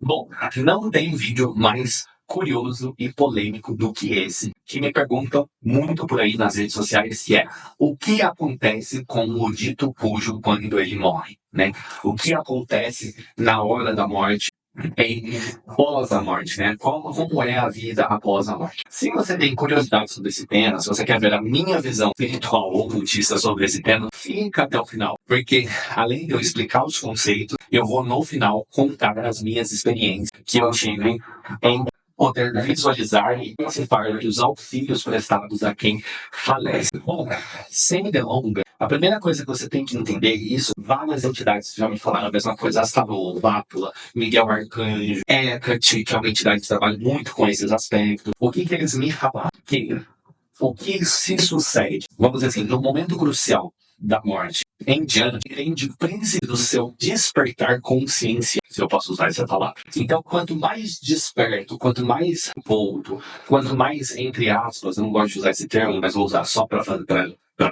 Bom, não tem vídeo mais curioso e polêmico do que esse, que me perguntam muito por aí nas redes sociais, que é o que acontece com o dito cujo quando ele morre, né? O que acontece na hora da morte e pós a morte, né? Como é a vida após a morte? Se você tem curiosidade sobre esse tema, se você quer ver a minha visão espiritual ou cultista sobre esse tema, fica até o final, porque além de eu explicar os conceitos, eu vou no final contar as minhas experiências que eu tive em poder visualizar e participar dos auxílios prestados a quem falece. Bom, sem delongas, a primeira coisa que você tem que entender isso, várias entidades já me falaram a mesma coisa, Astalô, Vápula, Miguel Arcanjo, Hecate, que é uma entidade que trabalha muito com esses aspectos. O que eles me falaram? O que se sucede, vamos dizer assim, no momento crucial da morte em diante, depende do princípio do seu despertar consciência, se eu posso usar essa palavra. Então, quanto mais desperto, quanto mais volto, quanto mais, entre aspas, eu não gosto de usar esse termo, mas vou usar só para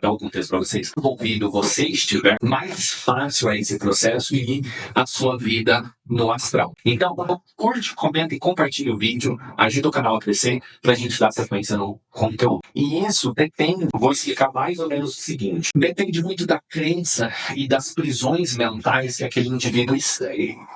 dar o contexto para vocês, envolvido você estiver, mais fácil é esse processo e a sua vida no astral. Então, curte, comenta e compartilhe o vídeo, ajuda o canal a crescer para a gente dar sequência no conteúdo. E isso depende, vou explicar mais ou menos o seguinte, depende muito da crença e das prisões mentais que aquele indivíduo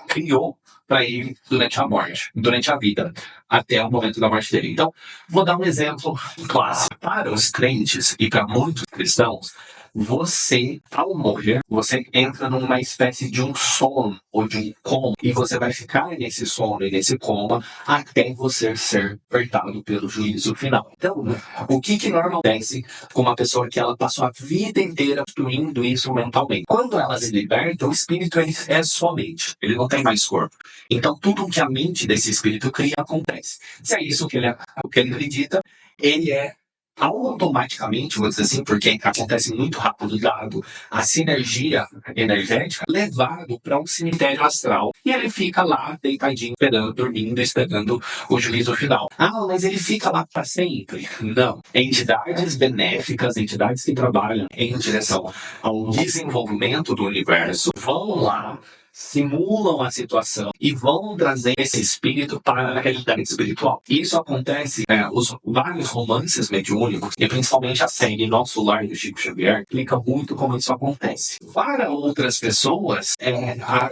criou para ele durante a morte, durante a vida, até o momento da morte dele. Então, vou dar um exemplo clássico. Para os crentes e para muitos cristãos, você, ao morrer, você entra numa espécie de um sono ou de um coma, e você vai ficar nesse sono e nesse coma até você ser despertado pelo juízo final. Então, o que normalmente acontece com uma pessoa que ela passou a vida inteira construindo isso mentalmente? Quando ela se liberta, o espírito é só mente, ele não tem mais corpo. Então, tudo que a mente desse espírito cria acontece. Se é isso que ele acredita, ele é automaticamente, vou dizer assim, porque acontece muito rápido, dado a sinergia energética, levado para um cemitério astral. E ele fica lá, deitadinho, esperando, dormindo, esperando o juízo final. Ah, mas ele fica lá para sempre? Não. Entidades benéficas, entidades que trabalham em direção ao desenvolvimento do universo, vão lá, simulam a situação e vão trazer esse espírito para a realidade espiritual. Isso acontece, os vários romances mediúnicos, e principalmente a série Nosso Lar do Chico Xavier, explica muito como isso acontece. Para outras pessoas,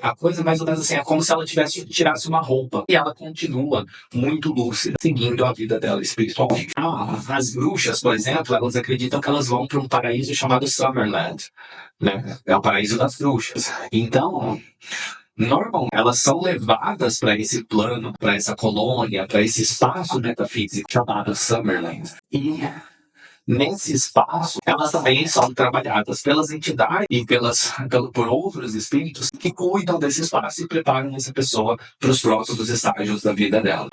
a coisa mais ou menos assim, é como se ela tirasse uma roupa e ela continua muito lúcida, seguindo a vida dela espiritualmente. As bruxas, por exemplo, elas acreditam que elas vão para um paraíso chamado Summerland, né? É o paraíso das bruxas. Então, normalmente, elas são levadas para esse plano, para essa colônia, para esse espaço metafísico chamado Summerland. E nesse espaço, elas também são trabalhadas pelas entidades e por outros espíritos que cuidam desse espaço e preparam essa pessoa para os próximos estágios da vida dela.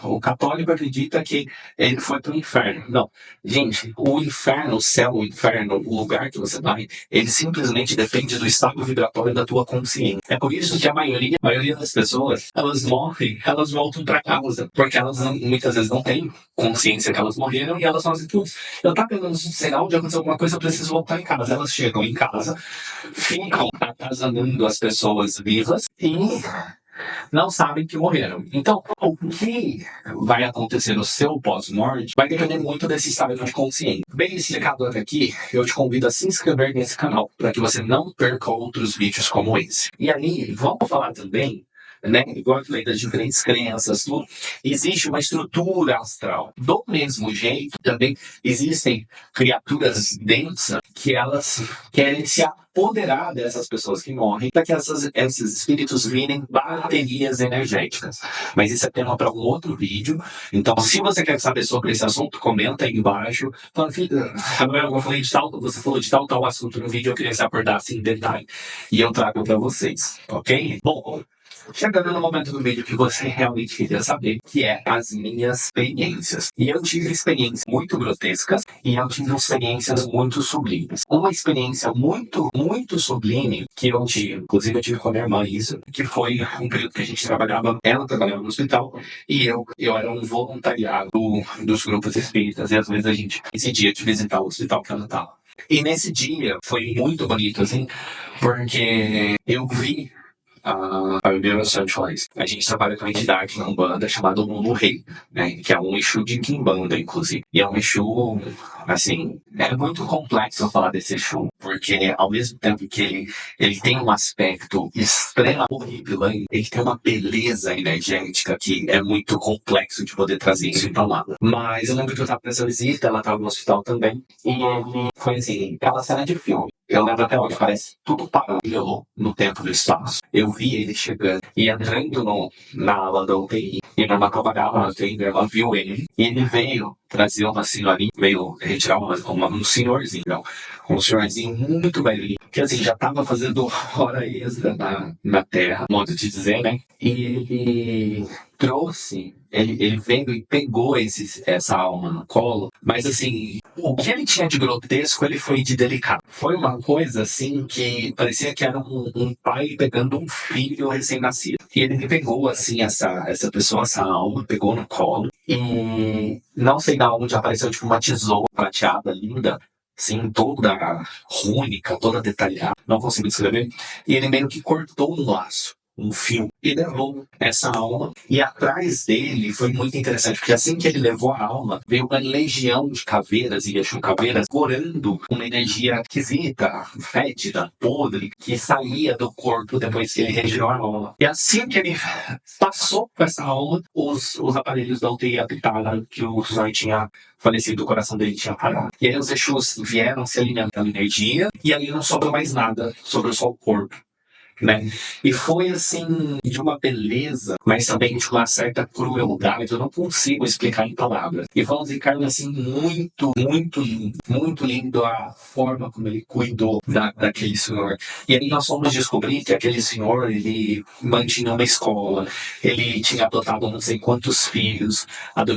O católico acredita que ele foi para o inferno. Não. Gente, o inferno, o céu, o inferno, o lugar que você vai, ele simplesmente depende do estado vibratório da tua consciência. É por isso que a maioria das pessoas, elas morrem, elas voltam para casa, porque elas muitas vezes não têm consciência que elas morreram e elas fazem tudo. Eu tava pegando um sinal de acontecer alguma coisa, eu preciso voltar em casa. Elas chegam em casa, ficam atazanando as pessoas vivas e não sabem que morreram. Então, o que vai acontecer no seu pós-morte vai depender muito desse estado de consciência. Bem explicado até aqui, eu te convido a se inscrever nesse canal, para que você não perca outros vídeos como esse. E aí, vamos falar também, né, igual eu falei das diferentes crenças, tudo, existe uma estrutura astral. Do mesmo jeito, também existem criaturas densas que elas querem se apoderar dessas pessoas que morrem, para que esses espíritos virem baterias energéticas. Mas isso é tema para um outro vídeo. Então, se você quer saber sobre esse assunto, comenta aí embaixo. Fala, eu falei de tal, você falou de tal assunto no vídeo, eu queria se abordar assim em detalhe. E eu trago para vocês, ok? Bom, chegando no momento do vídeo que você realmente queria saber, que é as minhas experiências. E eu tive experiências muito grotescas e eu tive experiências muito sublimes. Uma experiência muito sublime que eu tive, inclusive eu tive com a minha irmã isso, que foi um período que a gente trabalhava, ela trabalhava no hospital e eu era um voluntariado dos grupos espíritas e às vezes a gente decidia de visitar o hospital que ela estava. E nesse dia foi muito bonito, assim, porque eu vi a Bíblia Santos fala isso. A gente trabalha com uma entidade na Umbanda chamada Mundo Rei, né? Que é um Exu de Quimbanda, inclusive. E é um Exu, assim, é muito complexo falar desse Exu, porque ao mesmo tempo que ele tem um aspecto extremamente horripilante, ele tem uma beleza energética que é muito complexo de poder trazer isso em palavras. Mas eu lembro que eu tava nessa visita, ela tava no hospital também, e ele foi assim, aquela cena de filme. Eu lembro até hoje, parece tudo parou no tempo e no espaço. Eu vi ele chegando e entrando na ala da UTI. E minha irmã trabalhava na UTI, minha irmã viu ele. E ele veio trazer uma senhorinha, veio retirar um senhorzinho, não, um senhorzinho muito velhinho, que assim, já estava fazendo hora extra na Terra, modo de dizer, né? E ele trouxe, ele veio e pegou essa alma no colo, mas assim, o que ele tinha de grotesco, ele foi de delicado. Foi uma coisa assim que parecia que era um pai pegando um filho recém-nascido. E ele pegou assim essa pessoa, essa alma, pegou no colo e não sei da onde apareceu tipo uma tesoura prateada, linda, assim, toda rúnica, toda detalhada, não consigo descrever. E ele meio que cortou um laço, um fio, e levou essa alma. E atrás dele foi muito interessante, porque assim que ele levou a alma, veio uma legião de caveiras e caveiras corando uma energia esquisita, fétida, podre, que saía do corpo depois que ele retirou a alma. E assim que ele passou com essa alma, os aparelhos da UTI apitaram que o senhor tinha falecido, o coração dele tinha parado. E aí os Exus vieram se alimentando energia, e aí não sobrou mais nada, sobrou só o corpo. Né? E foi assim, de uma beleza, mas também de uma certa crueldade, eu não consigo explicar em palavras. E foi um Ricardo assim, muito, muito lindo, muito lindo a forma como ele cuidou daquele senhor. E aí nós fomos descobrir que aquele senhor, ele mantinha uma escola, ele tinha adotado não sei quantos filhos,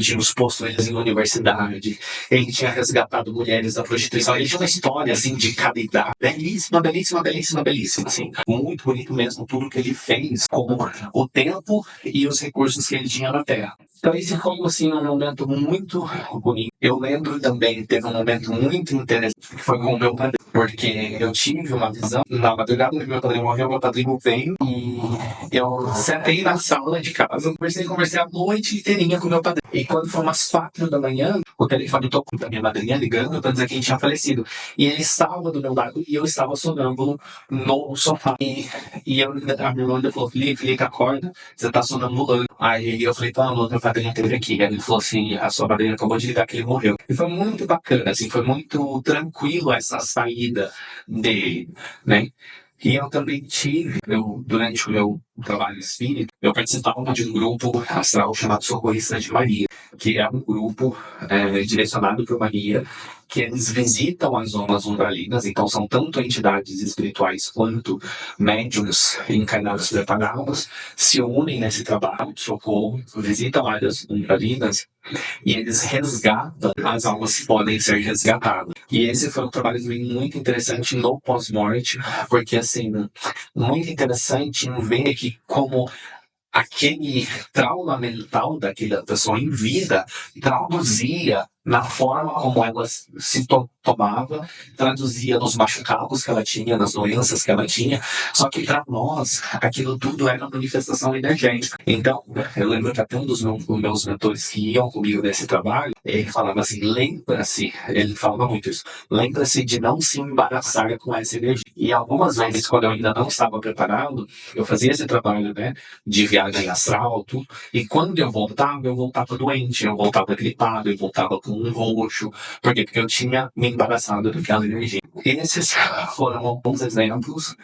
tínhamos posto eles em universidade, ele tinha resgatado mulheres da prostituição, ele tinha uma história assim de caridade, belíssima, belíssima, belíssima, belíssima, assim, muito bonito mesmo tudo que ele fez com o tempo e os recursos que ele tinha na Terra. Então esse foi assim, um momento muito bonito. Eu lembro também, teve um momento muito interessante, que foi com o meu padrinho, porque eu tive uma visão, na madrugada que meu padrinho morreu, meu padrinho veio e eu sentei na sala de casa, conversei a noite inteirinha com meu padrinho. E quando foi umas 4 da manhã, o telefone tocou da minha madrinha ligando para dizer que ele tinha falecido. E ele estava do meu lado e eu estava sonâmbulo no sofá. E a minha irmã ainda falou, Felipe, acorda, você tá sonambulando. Aí eu falei, tá, meu padrinho teve aqui. Aí ele falou assim, a sua madrinha acabou de ligar que ele morreu. E foi muito bacana, assim, foi muito tranquilo essa saída dele, né? E eu também tive, durante o meu trabalho espírita, eu participava de um grupo astral chamado Socorristas de Maria, que é um grupo direcionado por Maria, que eles visitam as zonas umbralinas, então são tanto entidades espirituais quanto médiuns encarnados preparados, se unem nesse trabalho de socorro, visitam áreas umbralinas e eles resgatam as almas que podem ser resgatadas. E esse foi um trabalho muito interessante no pós-morte, porque assim, muito interessante em ver que como aquele trauma mental daquela pessoa em vida traduzia na forma como ela se tomava, traduzia nos machucados que ela tinha, nas doenças que ela tinha, só que para nós, aquilo tudo era manifestação energética. Então, eu lembro que até um dos meus mentores que iam comigo nesse trabalho, ele falava assim, lembra-se, ele falava muito isso, lembra-se de não se embaraçar com essa energia. E algumas vezes, quando eu ainda não estava preparado, eu fazia esse trabalho, né, de viagem astral, tudo, e quando eu voltava doente, eu voltava gripado, eu voltava com um roxo. Por quê? Porque eu tinha me embaraçado daquela energia. Esses foram alguns exemplos.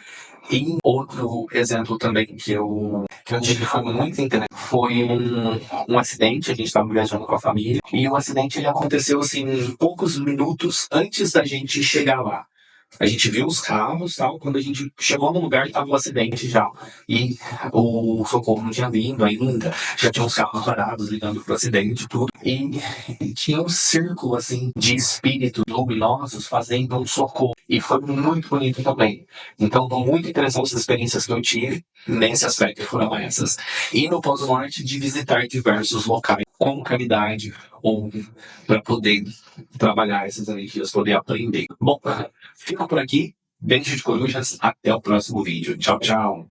E outro exemplo também que eu tive que foi muito interessante foi um acidente. A gente estava viajando com a família e o acidente ele aconteceu assim poucos minutos antes da gente chegar lá. A gente viu os carros, tal. Quando a gente chegou no lugar, estava o acidente já. E o socorro não tinha vindo ainda. Já tinha os carros parados ligando pro acidente e tudo. E tinha um círculo, assim, de espíritos luminosos fazendo um socorro. E foi muito bonito também. Então, muito interessante as experiências que eu tive nesse aspecto foram essas. E no pós-morte, de visitar diversos locais com caridade ou para poder trabalhar essas energias, poder aprender. Bom, fica por aqui. Beijo de corujas. Até o próximo vídeo. Tchau, tchau.